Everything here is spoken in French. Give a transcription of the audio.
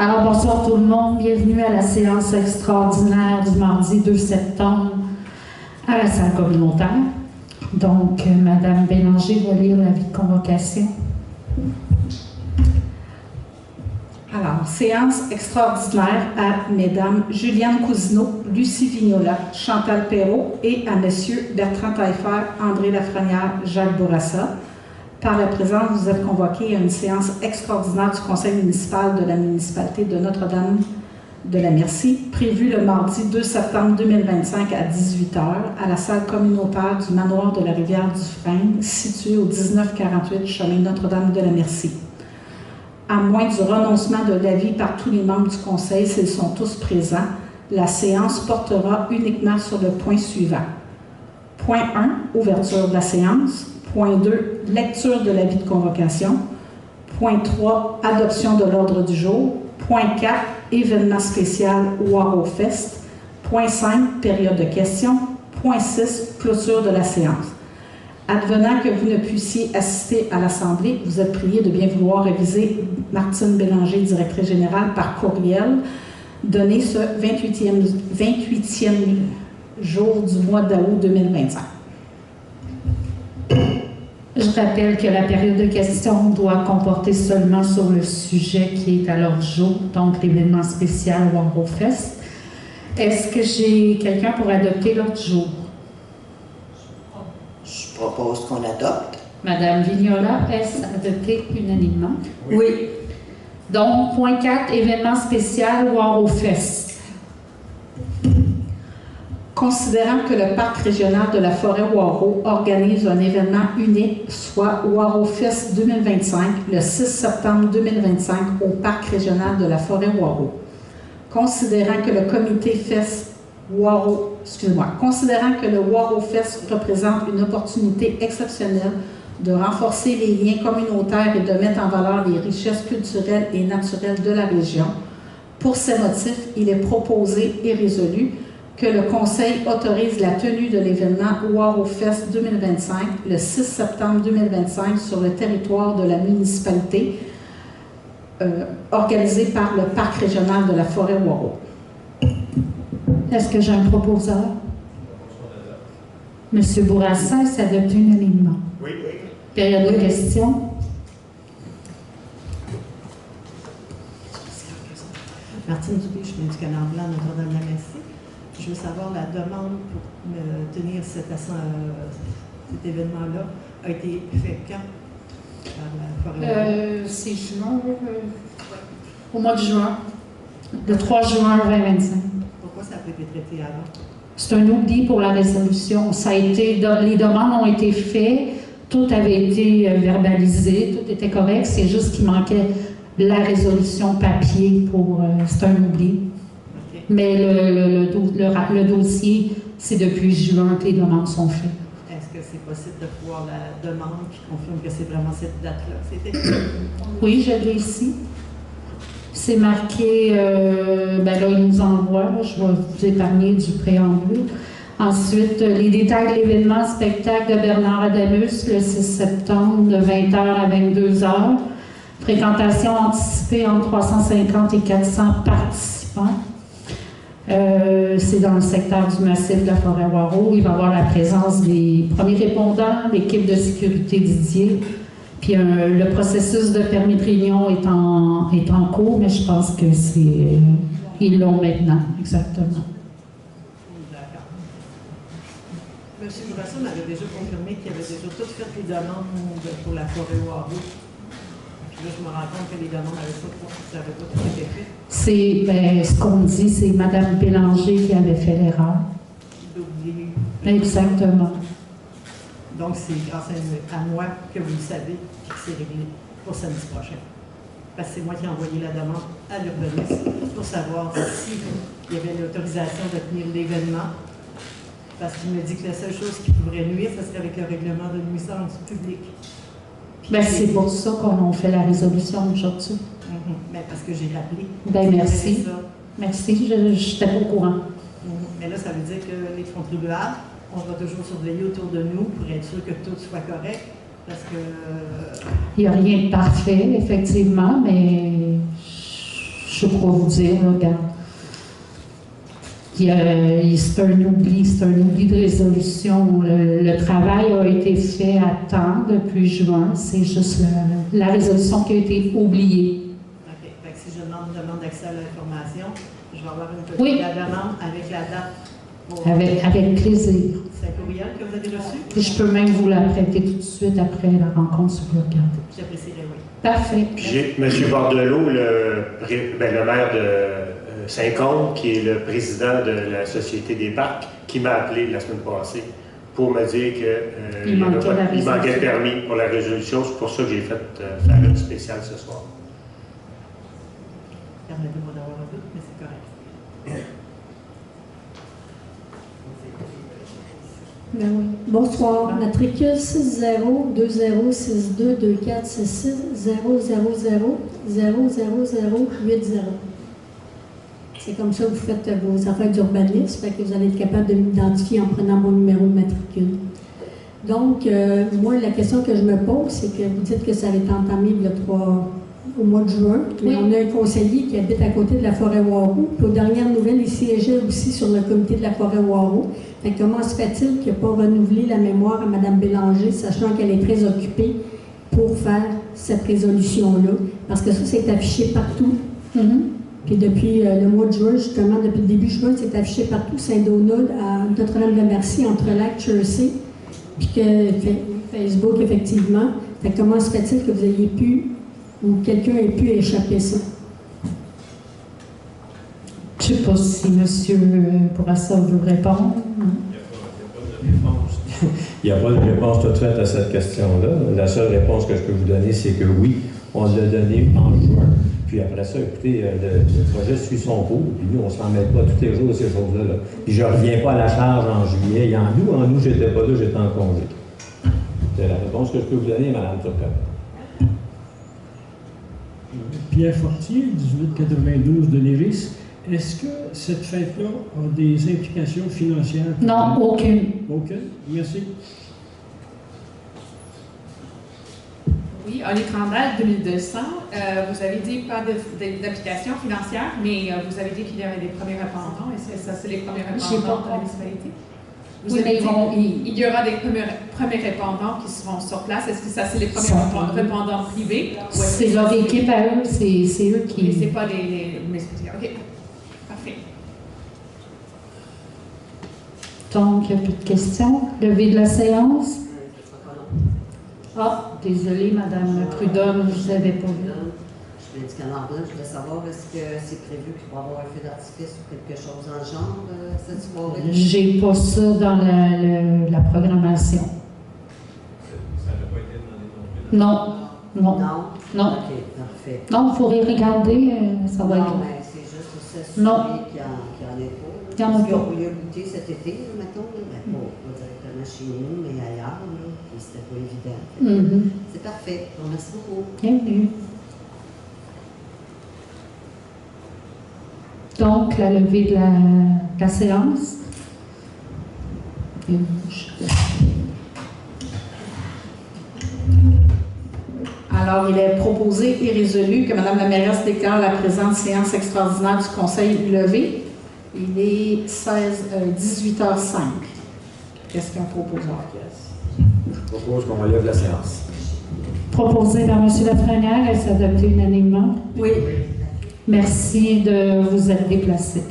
Alors, bonsoir tout le monde. Bienvenue à la séance extraordinaire du mardi 2 septembre à la salle communautaire. Donc, Mme Bélanger va lire l'avis de convocation. Alors, séance extraordinaire à Mesdames Juliane Cousineau, Lucie Vignola, Chantal Perrault et à Messieurs Bertrand Taillefer, André Lafrenière, Jacques Bourassa. Par la présence, vous êtes convoqués à une séance extraordinaire du Conseil municipal de la municipalité de Notre-Dame-de-la-Merci, prévue le mardi 2 septembre 2025 à 18h à la salle communautaire du manoir de la Rivière-du-Frêne, située au 1948 chemin Notre-Dame-de-la-Merci. À moins du renoncement de l'avis par tous les membres du Conseil, s'ils sont tous présents, la séance portera uniquement sur le point suivant. Point 1, ouverture de la séance. Point 2, lecture de l'avis de convocation. Point 3, adoption de l'ordre du jour. Point 4, événement spécial Waro Fest. Point 5, période de questions. Point 6, clôture de la séance. Advenant que vous ne puissiez assister à l'Assemblée, vous êtes prié de bien vouloir réviser Martine Bélanger, directrice générale, par courriel, donné ce 28e jour du mois d'août 2025. Je rappelle que la période de questions doit comporter seulement sur le sujet qui est à l'ordre du jour, donc l'événement spécial Waro Fest. Est-ce que j'ai quelqu'un pour adopter l'ordre du jour? Je propose qu'on adopte. Madame Vignola, est-ce adopté unanimement? Oui. Donc, point 4, événement spécial Waro Fest. Considérant que le Parc régional de la forêt Waro organise un événement unique, soit Waro Fest 2025, le 6 septembre 2025 au Parc régional de la forêt Waro. Considérant que le Waro Fest représente une opportunité exceptionnelle de renforcer les liens communautaires et de mettre en valeur les richesses culturelles et naturelles de la région, pour ces motifs, il est proposé et résolu que le Conseil autorise la tenue de l'événement Waro Fest 2025 le 6 septembre 2025 sur le territoire de la municipalité organisé par le Parc régional de la forêt Waro. Est-ce que j'ai un proposeur? Monsieur Bourassa, est-ce adopté unanimement? Oui. Période de questions. Martine Dubé, je viens du Canard Blanc, Notre-Dame-de-la-Merci. Je veux savoir, la demande pour tenir cet événement-là a été faite quand? Par la forêt? C'est juin, au mois de juin, le 3 juin 2025. Pourquoi ça n'a pas été traité avant? C'est un oubli pour la résolution. Ça a été, les demandes ont été faites, tout avait été verbalisé, tout était correct, c'est juste qu'il manquait la résolution papier pour... c'est un oubli. Okay. Mais le dossier, c'est depuis juin que les demandes sont faites. Est-ce que c'est possible de voir la demande qui confirme que c'est vraiment cette date-là? Oui, je l'ai ici. C'est marqué, là, il nous envoie, je vais vous épargner du préambule. Ensuite, les détails de l'événement spectacle de Bernard Adamus, le 6 septembre, de 20h à 22h. Fréquentation anticipée entre 350 et 400 participants. C'est dans le secteur du massif de la forêt Waro. Il va y avoir la présence des premiers répondants, l'équipe de sécurité Didier. Puis le processus de permis de réunion est en cours, mais je pense que c'est ils l'ont maintenant, exactement. D'accord. M. Bourassa m'avait déjà confirmé qu'il avait déjà toutes fait les demandes pour la forêt Waro. Puis là, je me rends compte que les demandes n'avaient pas tout été faites. C'est, ce qu'on dit, c'est Mme Bélanger qui avait fait l'erreur. D'oublier. Exactement. Donc, c'est grâce à moi que vous le savez et que c'est réglé pour samedi prochain. Parce que c'est moi qui ai envoyé la demande à l'urbanisme pour savoir s'il y avait l'autorisation de tenir l'événement. Parce qu'il me dit que la seule chose qui pourrait nuire, ce serait avec le règlement de nuisance publique. C'est pour ça qu'on a fait la résolution aujourd'hui. Parce que j'ai rappelé. Merci. Merci, je n'étais pas au courant. Mais là, ça veut dire que les contribuables, on va toujours surveiller autour de nous pour être sûr que tout soit correct. Parce que... Il n'y a rien de parfait, effectivement, mais je je sais pas quoi vous dire, là, regarde. C'est un oubli de résolution. Le travail a été fait à temps depuis juin. C'est juste la résolution qui a été oubliée. OK. Fait que si je demande une demande d'accès à l'information, je vais avoir une copie Oui. de la demande avec la date. Avec plaisir. C'est un courriel que vous avez reçu? Puis je peux même vous la prêter tout de suite après la rencontre si vous regardez. J'apprécierais, oui. Parfait. Puis j'ai M. Bordelot, le maire de Saint-Côme, qui est le président de la Société des parcs, qui m'a appelé la semaine passée pour me dire qu'il manquait le permis pour la résolution. C'est pour ça que j'ai fait faire une spéciale ce soir. Permettez-moi d'avoir un doute, mais c'est correct. Ben oui. Bonsoir. Matricule 60-202-466-000-000-00080. C'est comme ça que vous faites vos affaires d'urbanisme, fait que vous allez être capable de m'identifier en prenant mon numéro de matricule. Donc, moi, la question que je me pose, c'est que vous dites que ça avait été entamé au mois de juin, mais on a un conseiller qui habite à côté de la forêt Waro, puis aux dernières nouvelles, il siégeait aussi sur le comité de la forêt Waro. Fait que comment se fait-il qu'il n'a pas renouvelé la mémoire à Mme Bélanger, sachant qu'elle est très occupée pour faire cette résolution-là? Parce que ça, c'est affiché partout. Puis depuis le mois de juin, justement, depuis le début juin, c'est affiché partout, Saint-Donald, à Notre-Dame-de-Merci, entre Lac-Chersey, puis que Facebook, effectivement. Fait que comment se fait-il que vous ayez pu, ou quelqu'un ait pu échapper ça? Je ne sais pas si monsieur Bourassa veut répondre. Il n'y a pas de réponse toute faite à cette question-là. La seule réponse que je peux vous donner, c'est que oui, on l'a donné en juin. Puis après ça, écoutez, le projet suit son cours, puis nous, on ne s'en mêle pas tous les jours, ces choses-là. Puis je ne reviens pas à la charge en juillet. En août, je n'étais pas là, j'étais en congé. C'est la réponse que je peux vous donner, Mme Turcotte. Pierre Fortier, 1892 de Lévis. Est-ce que cette fête-là a des implications financières? Non, aucune. Aucune? Merci. Oui, on est Crandall, 2200. Vous avez dit pas d'application financière, mais vous avez dit qu'il y avait des premiers répondants. Est-ce que ça, c'est les premiers répondants de la municipalité? Vous avez dit il y aura des premiers répondants qui seront sur place. Est-ce que ça, c'est les premiers répondants privés? C'est leur équipe à eux, c'est eux qui... Mais c'est pas les municipalités. OK. Parfait. Donc, il n'y a plus de questions. Levée de la séance. Ah, désolée, Madame Prudhomme, je ne vous avais pas vu. Je viens du Canard-Blanc, je voulais savoir, est-ce que c'est prévu qu'il va y avoir un feu d'artifice ou quelque chose dans le genre cette soirée? J'ai pas ça dans la programmation. Ça n'a pas été demandé non plus? Non. Non? OK, parfait. Non, il faudrait regarder, ça va être... Non, mais c'est juste pour s'assurer qu'il n'y en ait pas. Il y en a pas. Parce qu'il y a goûté cet été, mettons, mais pas directement chez nous, mais ailleurs, puis c'était pas évident. C'est parfait. Bon, merci beaucoup. Bienvenue. Donc, la levée de la séance. Alors, il est proposé et résolu que Mme la mairesse déclare la présente séance extraordinaire du Conseil levée. Il est 18h05. Qu'est-ce qu'un proposeur? Je propose qu'on relève la séance. Proposé par M. Lafrenière, elle s'est adoptée unanimement. Oui. Merci de vous être déplacé.